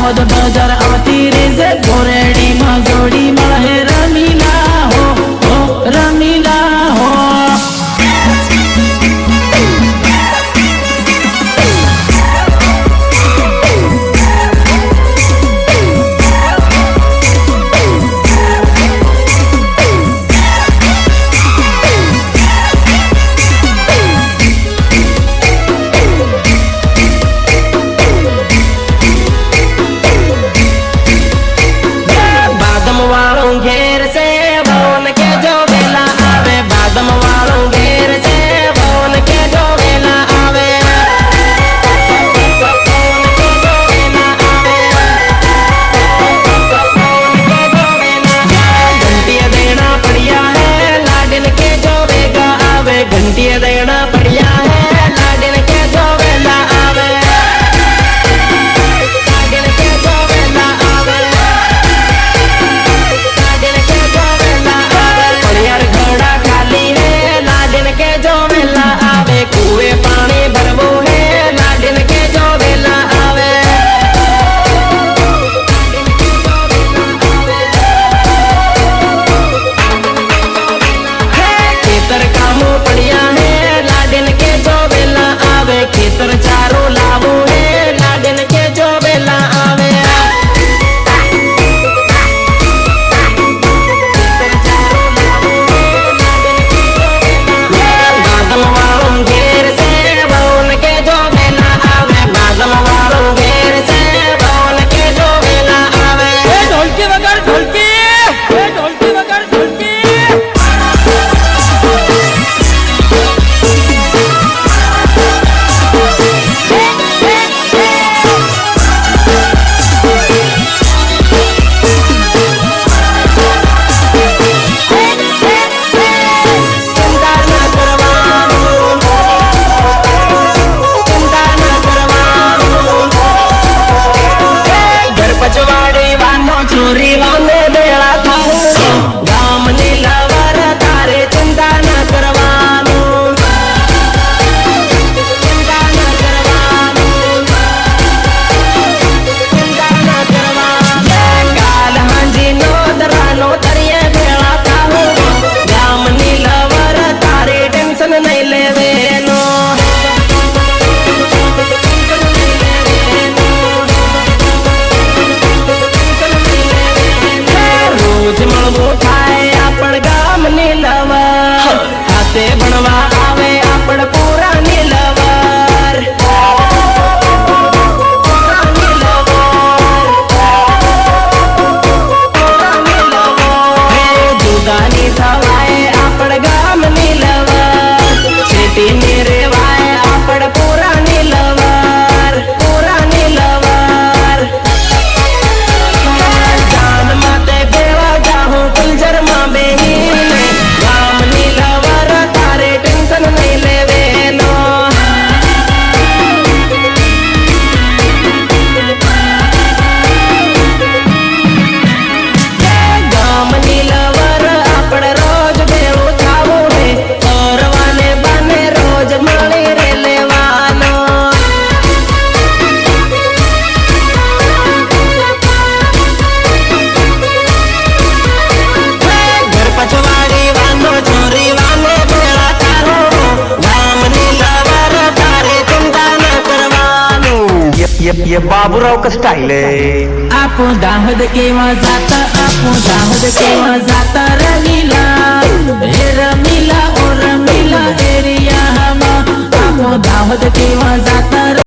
દાહોદ બજાર આવતી રેજે ગોરેડી માં જોડી મળે રમીલા હો રમીલા હો घंटिया देना बढ़िया है लाडिन के जो वेला आवे लाडिन के जो वेला आवे लाडिन के जो वेला आवे परियार घोड़ा खाली है लाडिन के जो वेला आवे कुएं पानी भरवो है लाडिन के जो वेला आवे खेतर कामो बढ़िया है लाडिन के जो वेला आवे खेतर चारो लावो है लाडिन के जो वेला आवे खेतर चारो लावो है लाडिन के जो वेला बादल वालों घेर से बौन के जो वेला आवे बादल वालों घेर से बौन के जो वेला आवे ढोलकी वगर ढोलकी ढोलकी वगर ढोलकी ચોરી વાને બેળા થાવું ગામની લવર તારે ચિંતા ન કરવાનું ચિંતા ન કરવાનું ચિંતા ન કરવાનું કાલ હાંજી નો દરાનો તરીએ બેળા થાવું ગામની લવર તારે ટેન્શન નહીં લેવેનો થાય આપણ ગામ ની લવર હાથે ભણવા આવે આપણ પૂરા ની લવર જુદાની થવાય આપણ ગામ ની લવર સિટી ની રેવાય આપણ પૂરા ની લવર પૂરા ની લવર જાન માતે બેવા જાહું કુલજર માં બેહીને ગામ ની લવર તારે ટેન્શન નહીં લેવેનો ગામ ની લવર આપણે રોજ ભેળું થાવું હે કરવાને બાને રોજ મળી રે લેવાનો ઘર પછવાડી વાનો ચોરી વાને ભેળા તારો ગામની લવર તારે ચિંતા ન કરવાનું ये बाबूराव का स्टाइल है। आपो दाहोद केवा जाता आपो दाहोद केवा जाता रमीला हे रमीला ओ रमीला एरिया हम आपो दाहोद केवा जाता